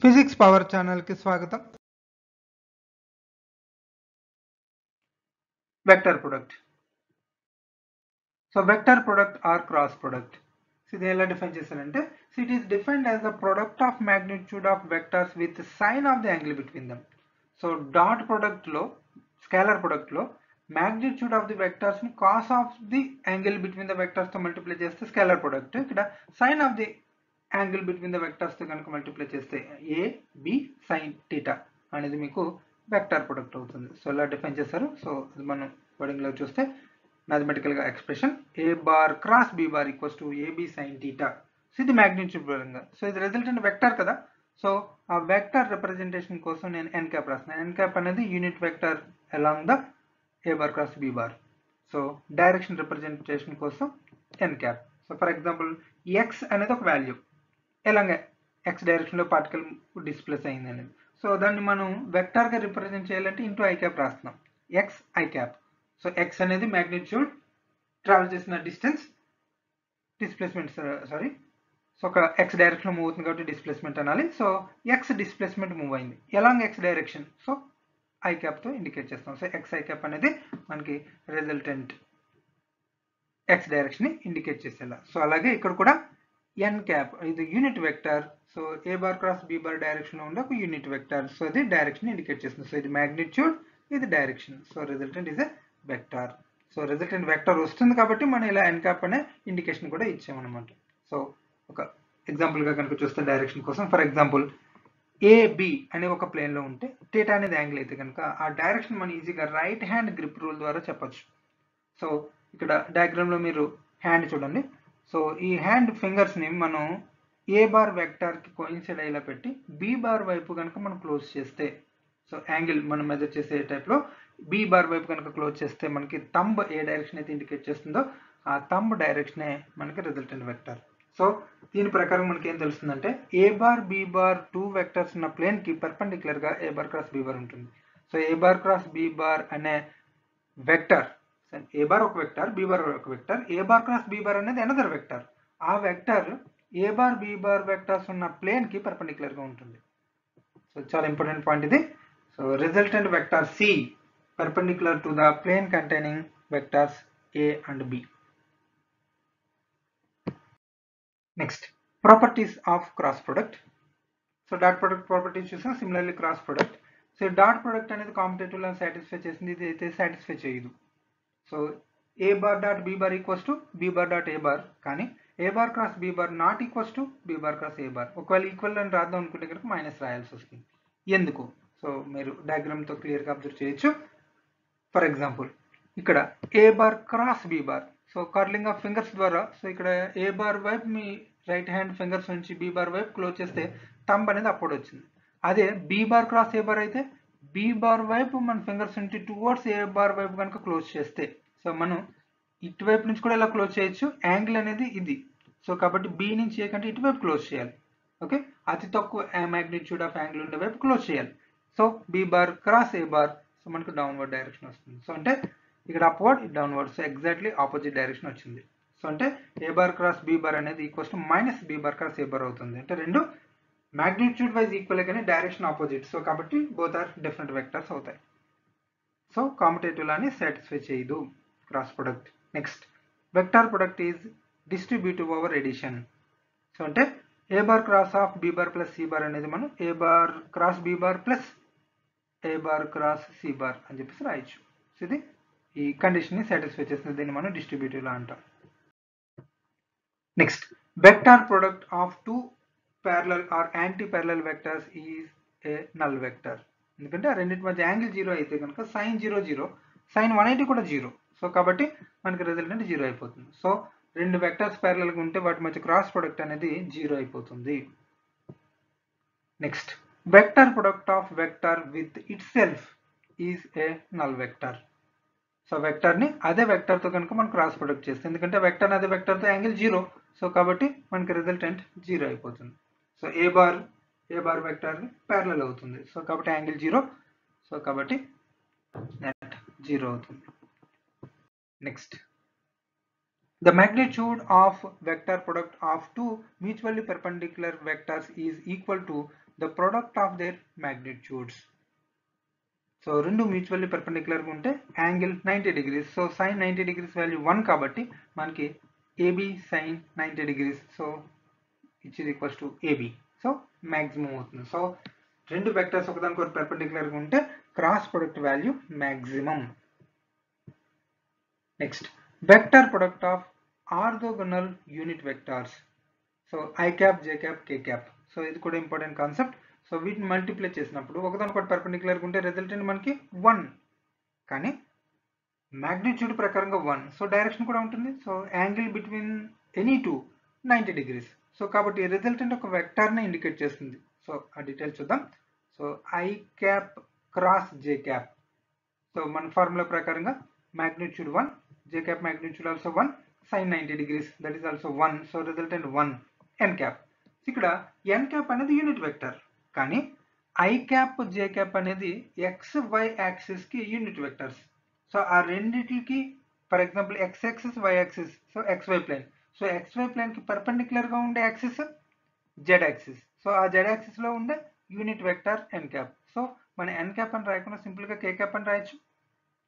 Physics power channel కి స్వాగతం. Vector product. So vector product or cross product. ఇది ఎలా డిఫైన్ చేశారంటే it is defined as the product of magnitude of vectors with sine of the angle between them. So dot product లో, scalar product లో magnitude of the vectors ని cos of the angle between the vectors తో multiply చేస్తే scalar product. ఇక్కడ sine of the angle between the vectors తో కనుక multiply చేస్తే A B sign theta అనేది మీకు వెక్టర్ ప్రొడక్ట్ అవుతుంది. సో ఇలా డిఫైన్ చేశారు. సో అది మనం వర్డింగ్ లో చూస్తే మ్యాథమెటికల్ గా expression A bar cross B bar equals to AB sine theta. So ఇది మ్యాగ్నిట్యూడ్ పరంగా. సో ఇది రిజల్టెంట్ వెక్టర్ కదా. సో ఆ వెక్టర్ రిప్రజెంటేషన్ కోసం నేను ఎన్ క్యాప్ రాస్తున్నాను. ఎన్ క్యాప్ అనేది unit vector along the A bar cross B bar. So direction representation కోసం N cap. So for example X అనేది ఒక వాల్యూ, ఎలాగే ఎక్స్ డైరెక్షన్ లో పార్టికల్ డిస్ప్లేస్ అయింది అనేది. సో దాన్ని మనం వెక్టర్ గా రిప్రజెంట్ చేయాలంటే ఇంటూ ఐ క్యాప్ రాస్తున్నాం, X I cap. So X అనేది మ్యాగ్నిట్యూడ్, ట్రావెల్ చేసిన డిస్టెన్స్, డిస్ప్లేస్మెంట్ సారీ. సో ఒక ఎక్స్ డైరెక్షన్ లో మూవ్ అవుతుంది కాబట్టి డిస్ప్లేస్మెంట్ అనాలి. సో ఎక్స్ డిస్ప్లేస్మెంట్ మూవ్ అయింది along X direction. So I cap తో ఇండికేట్ చేస్తాం. సో ఎక్స్ ఐ క్యాప్ అనేది మనకి రిజల్టెంట్ ఎక్స్ డైరెక్షన్ ని ఇండికేట్ చేసేలా. సో అలాగే ఇక్కడ కూడా ఎన్ క్యాప్ ఇది unit vector. So A bar cross B bar direction లో ఉండే ఒక యూనిట్ వెక్టర్. సో ఇది డైరెక్షన్ ఇండికేట్ చేస్తుంది. సో ఇది మ్యాగ్నిట్యూడ్, ఇది direction. So resultant is a vector. So resultant vector వస్తుంది కాబట్టి మనం ఇలా ఎన్ క్యాప్ అనే ఇండికేషన్ కూడా ఇచ్చామన్నమాట. సో ఒక ఎగ్జాంపుల్ గా కనుక చూస్తే డైరెక్షన్ కోసం, ఫర్ ఎగ్జాంపుల్ ఏబి అనే ఒక ప్లేన్ లో ఉంటే థీటా అనేది యాంగిల్ అయితే కనుక ఆ డైరెక్షన్ మనం ఈజీగా రైట్ హ్యాండ్ గ్రిప్ రూల్ ద్వారా చెప్పొచ్చు. సో ఇక్కడ డయాగ్రామ్ లో మీరు హ్యాండ్ చూడండి. సో ఈ హ్యాండ్ ఫింగర్స్ ని మనం ఏ బార్ వెక్టర్ కి కోయిన్సైడ్ అయ్యేలా పెట్టి బి బార్ వైపు కనుక మనం క్లోజ్ చేస్తే, సో యాంగిల్ మనం మెజర్ చేసే టైప్ లో బి బార్ వైపు కనుక క్లోజ్ చేస్తే మనకి థంబ్ ఏ డైరెక్షన్ అయితే ఇండికేట్ చేస్తుందో ఆ థంబ్ డైరెక్షనే మనకి రిజల్టెంట్ వెక్టర్. సో దీని ప్రకారం మనకి ఏం తెలుస్తుందంటే A bar B bar two vectors ఉన్న ప్లేన్ కి పర్పెండిక్యులర్ గా A bar cross B bar ఉంటుంది. So A bar cross B bar అనే వెక్టర్, ఏ బార్ ఒక వెక్టర్, బి బార్ ఒక vector, A bar cross B bar అనేది another vector. ఆ vector A bar B bar vectors ఉన్న plane కి perpendicular గా ఉంటుంది. సో చాలా ఇంపార్టెంట్ పాయింట్ ఇది. So resultant vector C perpendicular to the plane containing vectors A and B. Next properties of cross product. So dot product properties చూసాం, similarly cross product. So dot product అనేది commutative లో satisfy చేసింది, ఇది అయితే satisfy చేయదు. So A bar dot B bar equals to B bar dot A bar, కానీ A bar cross B bar not equals to B bar cross A bar. ఒకవేళ equal అని రాద్దాం అనుకుంటే కనుక మైనస్ రాయాల్సి వస్తుంది. ఎందుకు? సో మీరు డయాగ్రామ్ తో క్లియర్ గా అబ్జర్వ్ చేయొచ్చు. ఫర్ ఎగ్జాంపుల్ ఇక్కడ A bar cross B bar, so curling of fingers ద్వారా, సో ఇక్కడ ఏ బార్ వైపు మీ రైట్ హ్యాండ్ ఫింగర్స్ నుంచి బి బార్ వైపు క్లోజ్ చేస్తే థంబ్ అనేది అప్పుడు వచ్చింది. అదే బి బార్ క్రాస్ ఏ బార్ అయితే బి బార్ వైపు మన ఫింగర్స్ నుంచి టువర్డ్స్ ఏ బార్ వైపు కనుక క్లోజ్ చేస్తే, సో మనం ఇటువైపు నుంచి కూడా ఇలా క్లోజ్ చేయొచ్చు. యాంగిల్ అనేది ఇది. సో కాబట్టి బి నుంచి ఏ కంటే ఇటువైపు క్లోజ్ చేయాలి. ఓకే, అతి తక్కువ మ్యాగ్నిట్యూడ్ ఆఫ్ యాంగిల్ ఉండే వైపు క్లోజ్ చేయాలి. సో బి బార్ క్రాస్ ఏ బార్, సో మనకు డౌన్వర్డ్ డైరెక్షన్ వస్తుంది. సో అంటే ఇక్కడ upward, downward. So exactly opposite direction వచ్చింది. సో అంటే ఏ బార్ క్రాస్ బి బార్ అనేది equals to minus b bar cross A bar అవుతుంది. అంటే రెండు మ్యాగ్నిట్యూడ్ వైజ్ ఈక్వల్ కానీ డైరెక్షన్ ఆపోజిట్. సో కాబట్టి బోత్ ఆర్ డిఫరెంట్ వెక్టర్స్ అవుతాయి. సో కాంపిటేటివ్ లాని సాటిస్ఫై చేయదు cross product. Next vector product is distributive over edition. So అంటే ఏ bar cross of B bar plus C bar అనేది మనం A bar cross B bar plus A bar cross C bar అని చెప్పేసి రాయొచ్చు. So ఇది ఈ condition ని satisfy చేస్తుంది. దీన్ని మనం డిస్ట్రిబ్యూటివ్ లా అంటాం. Next vector product of two parallel or anti parallel vectors is a null vector. ఎందుకంటే ఆ రెండింటి మధ్య యాంగిల్ జీరో అయితే కనుక సైన్ 0 0, సైన్ 180 కూడా జీరో. సో కాబట్టి మనకి రిజల్టెంట్ జీరో అయిపోతుంది. సో రెండు వెక్టర్స్ ప్యారలల్ గా ఉంటే వాటి మధ్య క్రాస్ ప్రొడక్ట్ అనేది జీరో అయిపోతుంది. Next vector product of vector with it self is a null vector. So vector ని అదే వెక్టర్ తో కనుక మనం క్రాస్ ప్రొడక్ట్ చేస్తే, ఎందుకంటే వెక్టర్ అదే వెక్టర్ తో యాంగిల్ జీరో. సో కాబట్టి మనకి రిజల్టెంట్ జీరో అయిపోతుంది. So A bar vector parallel అవుతుంది. సో కాబట్టి యాంగిల్ జీరో. సో కాబట్టి నెట్ జీరో అవుతుంది. Next The magnitude of vector product of two mutually perpendicular vectors is equal to the product of their magnitudes. So రెండు mutually perpendicular గా ఉంటే angle 90 degrees. So sin 90 degrees value 1 కాబట్టి మనకి AB sin 90 degrees. So it is equals to AB. So maximum అవుతుంది. So రెండు vectors ఒకదానికొకటి perpendicular గా ఉంటే cross product value maximum. Next vector product of orthogonal unit vectors. So I cap, J cap, K cap. So ఇది కూడా important concept. So వీటిని multiply చేసినప్పుడు ఒకదానికొకటి పర్పెండిక్యులర్ ఉంటే రిజల్టెంట్ మనకి 1, కానీ మ్యాగ్నిట్యూడ్ ప్రకారంగా 1. సో డైరెక్షన్ కూడా ఉంటుంది. So angle between any two 90 degrees. So కాబట్టి రిజల్టెంట్ ఒక వెక్టార్ని ఇండికేట్ చేస్తుంది. సో ఆ డీటెయిల్స్ చూద్దాం. So I cap cross J cap. So మన ఫార్ములా ప్రకారంగా magnitude 1, J cap magnitude also 1, sin 90 degrees, that is also 1. So resultant 1 n cap. ఇక్కడ n cap అనేది unit vector, కానీ I cap J cap అనేది XY axis కి unit vectors. So ఆ రెండిటికి for example x axis y axis, so XY plane. So XY plane కి perpendicular గా ఉండే యాక్సిస్ Z యాక్సిస్. సో ఆ Z యాక్సిస్ లో ఉండే unit vector n cap. So మన n cap అని రాయకుండా సింపుల్ గా K cap అని రాయొచ్చు.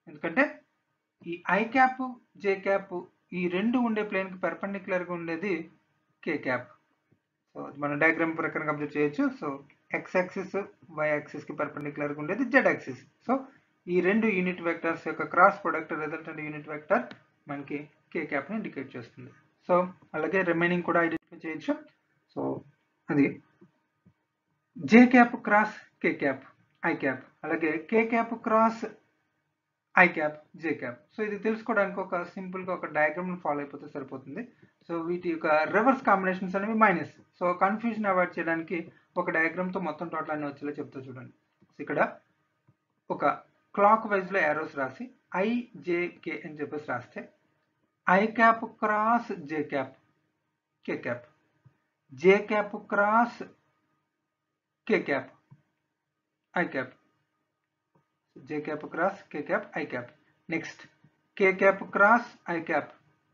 ఎందుకంటే ఈ I cap J cap ఈ రెండు ఉండే ప్లేన్ కి పర్పెండిక్యులర్ గా ఉండేది K cap. సో మనం డయాగ్రామ్ ప్రకారంగా అబ్జర్వ్ చేయొచ్చు. So x axis y axis కి పర్పెండిక్యులర్ గా ఉండేది Z యాక్సిస్. సో ఈ రెండు యూనిట్ వెక్టర్స్ యొక్క cross product resultant unit vector మనకి K cap ని ఇండికేట్ చేస్తుంది. సో అలాగే రిమైనింగ్ కూడా ఐడెంటిఫై చేయొచ్చు. సో అది J cap cross K cap I cap, అలాగే K cap cross I cap J cap. So ఇది తెలుసుకోవడానికి ఒక సింపుల్ గా ఒక డయాగ్రామ్ ఫాలో అయిపోతే సరిపోతుంది. సో వీటి యొక్క రివర్స్ కాంబినేషన్స్ అనేవి మైనస్. సో కన్ఫ్యూజన్ అవాయిడ్ చేయడానికి ఒక డయాగ్రామ్ తో మొత్తం టోటల్ అన్ని వచ్చేలా చెప్తా చూడండి. ఇక్కడ ఒక క్లాక్ వైజ్ లో యారోస్ రాసి I J K అని చెప్పేసి రాస్తే I cap cross J cap K cap, J cap cross K cap I cap, J cap cross K cap I cap. Next K cap cross I cap,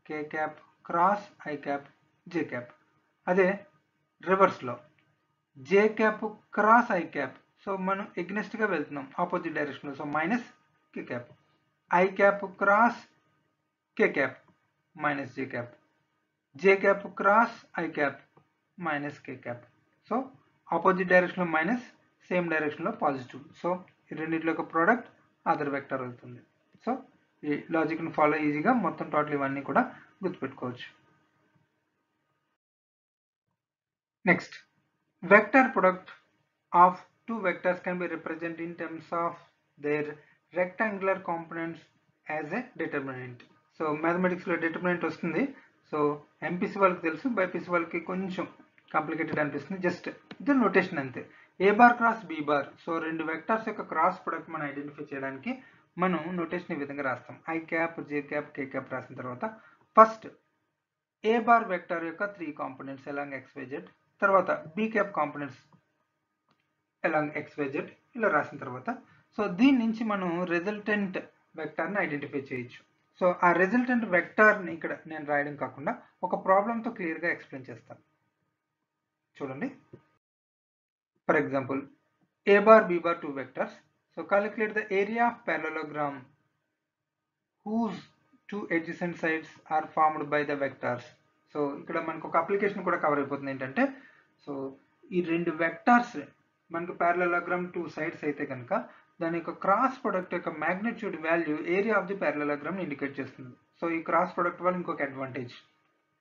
K cap cross I cap J cap. అదే reverse లో J cap cross I cap. So మనం against గా వెళ్తున్నాం opposite direction లో. So minus K cap, I cap cross K cap minus J cap, J cap cross I cap minus K cap. So opposite direction లో minus, same direction లో positive. So ఈ రెండింటిలో ఒక product other vector అవుతుంది. So ఈ logic ని follow ఈజీగా మొత్తం టోటల్ ఇవన్నీ కూడా గుర్తుపెట్టుకోవచ్చు. Next vector product of two vectors can be represent in terms of their rectangular components as a determinant. So mathematics లో డిటర్మినెంట్ వస్తుంది. సో ఎంపీసీ వాళ్ళకి తెలుసు, బైపీసీ వాళ్ళకి కొంచెం కాంప్లికేటెడ్ అనిపిస్తుంది. జస్ట్ ఇది నోటేషన్ అంతే. A bar cross B bar. So రెండు వెక్టర్స్ యొక్క క్రాస్ ప్రొడక్ట్ మనం ఐడెంటిఫై చేయడానికి మనం నోటేషన్ ఈ విధంగా రాస్తాం. I cap J cap K cap రాసిన తర్వాత ఫస్ట్ A bar వెక్టర్ యొక్క 3 కాంపోనెంట్స్ along XYZ, తర్వాత B cap components along XYZ ఇలా రాసిన తర్వాత సో దీని నుంచి మనం రిజల్టెంట్ వెక్టర్ని ఐడెంటిఫై చేయొచ్చు. సో ఆ రిజల్టెంట్ వెక్టర్ని ఇక్కడ నేను రాయడం కాకుండా ఒక ప్రాబ్లంతో క్లియర్గా ఎక్స్ప్లెయిన్ చేస్తాను. చూడండి. For example, A bar B bar two vectors. So calculate the area of parallelogram whose two adjacent sides are formed by the vectors. So ఇక్కడ మనకు ఒక అప్లికేషన్ కూడా కవర్ అయిపోతుంది. ఏంటంటే సో ఈ రెండు వెక్టర్స్ మనకు parallelogram two sides అయితే కనుక దాని యొక్క క్రాస్ ప్రొడక్ట్ యొక్క magnitude value area of the parallelogram indicate చేస్తుంది. సో ఈ క్రాస్ ప్రొడక్ట్ వల్ల ఇంకొక advantage.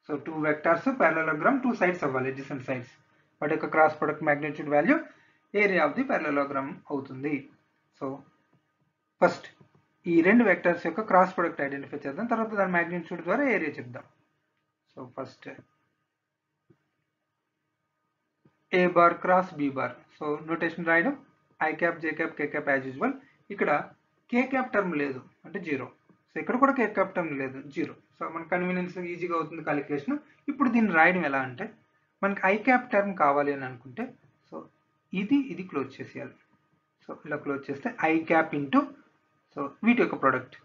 So two vectors parallelogram two sides అవ్వాలి, adjacent sides. వాటి యొక్క cross product magnitude value area of the parallelogram అవుతుంది. సో ఫస్ట్ ఈ రెండు వెక్టర్స్ యొక్క క్రాస్ ప్రొడక్ట్ ఐడెంటిఫై చేద్దాం, తర్వాత దాని మాగ్నిట్యూడ్ ద్వారా ఏరియా చెప్దాం. So first A bar cross B bar. So notation రాయడం I cap J cap K cap as usual. ఇక్కడ K cap టర్మ్ లేదు అంటే 0. సో ఇక్కడ కూడా K cap టర్మ్ లేదు, 0. సో మన కన్వీనియన్స్ ఈజీగా అవుతుంది క్యాలిక్యులేషన్. ఇప్పుడు దీన్ని రాయడం ఎలా అంటే మనకి I cap టర్మ్ కావాలి అని అనుకుంటే సో ఇది క్లోజ్ చేసేయాలి. సో ఇలా క్లోజ్ చేస్తే I cap ఇంటూ సో వీటి యొక్క ప్రోడక్ట్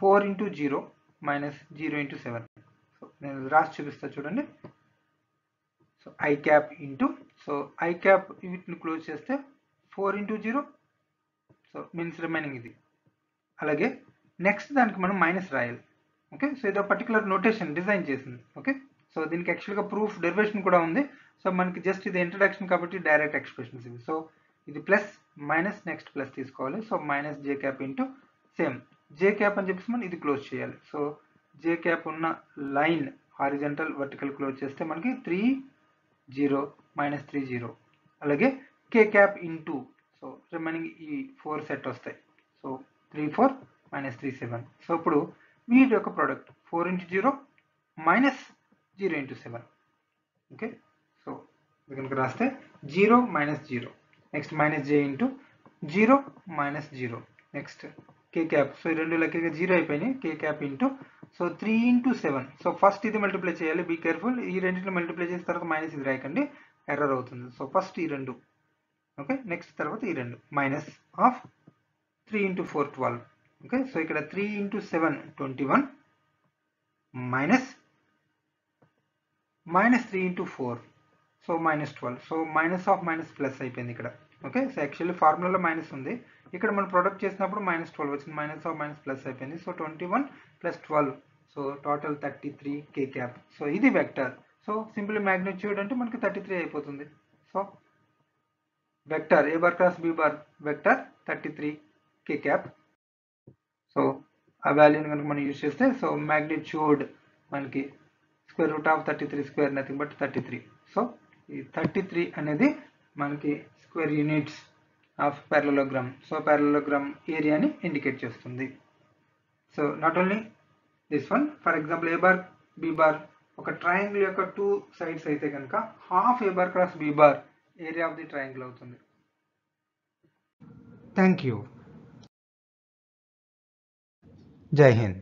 4 into 0 minus 0 into 7. నేను రాసి చూపిస్తా చూడండి. So I cap into, so I cap వీటిని క్లోజ్ చేస్తే 4 into 0, సో మీన్స్ రిమైనింగ్ ఇది. అలాగే నెక్స్ట్ దానికి మనం మైనస్ రాయాలి. ఓకే, సో ఇది పర్టికులర్ నోటేషన్ డిజైన్ చేసింది. ఓకే, సో దీనికి యాక్చువల్గా ప్రూఫ్ డెరివేషన్ కూడా ఉంది. సో మనకి జస్ట్ ఇది ఇంట్రడక్షన్ కాబట్టి డైరెక్ట్ ఎక్స్ప్రెషన్స్ ఇవి. సో ఇది ప్లస్ మైనస్ నెక్స్ట్ ప్లస్ తీసుకోవాలి. సో మైనస్ జే క్యాప్ ఇంటూ సేమ్ జే క్యాప్ అని చెప్పేసి మనం ఇది క్లోజ్ చేయాలి. సో జే క్యాప్ ఉన్న లైన్ హారిజంటల్ వర్టికల్ క్లోజ్ చేస్తే మనకి 3 0 మైనస్ 3 0. అలాగే కే క్యాప్ ఇంటూ, సో రిమైనింగ్ ఈ 4 సెట్ వస్తాయి. So 3 4 minus 3 7. సో ఇప్పుడు వీటి యొక్క product 4 into 0 minus 0 into 7. Okay, so కనుక రాస్తే 0 minus 0, next minus J into 0 minus 0, next కే క్యాప్. సో ఈ రెండు లక్కీగా 0 అయిపోయినాయి. కే cap into, so 3 into 7. So first ఇది మల్టిప్లై చేయాలి, బీ కేర్ఫుల్. ఈ రెండింటిని మల్టిప్లై చేసిన తర్వాత మైనస్ ఇది రాయకండి, ఎర్రర్ అవుతుంది. సో ఫస్ట్ ఈ రెండు, ఓకే, నెక్స్ట్ తర్వాత ఈ రెండు minus of 3 into 4 12. Okay, so ఇక్కడ 3 into 7 21 minus 3 into 4, so minus 12. So minus of minus plus అయిపోయింది ఇక్కడ. ఓకే, సో యాక్చువల్లీ ఫార్ములాలో మైనస్ ఉంది, ఇక్కడ మనం ప్రొడక్ట్ చేసినప్పుడు మైనస్ 12 వచ్చింది. మైనస్ ఆఫ్ మైనస్ ప్లస్ అయిపోయింది. So 21 plus 12, so total 33 K cap. So ఇది వెక్టర్. సో సింపుల్ మ్యాగ్నిట్యూడ్ అంటే మనకి 33 అయిపోతుంది. So vector A bar cross B bar vector 33 K cap. So ఆ వాల్యూని కనుక మనం యూజ్ చేస్తే, సో మ్యాగ్నిట్యూడ్ మనకి square root of 33 square nothing but 33. So ఈ 33 అనేది మనకి square units of parallelogram. So parallelogram ఏరియాని ఇండికేట్ చేస్తుంది. So not only this one, for example A bar B bar ఒక ట్రయాంగిల్ యొక్క 2 సైడ్స్ అయితే కనుక half A bar cross B bar area of the triangle అవుతుంది. Thank you. జై హింద్.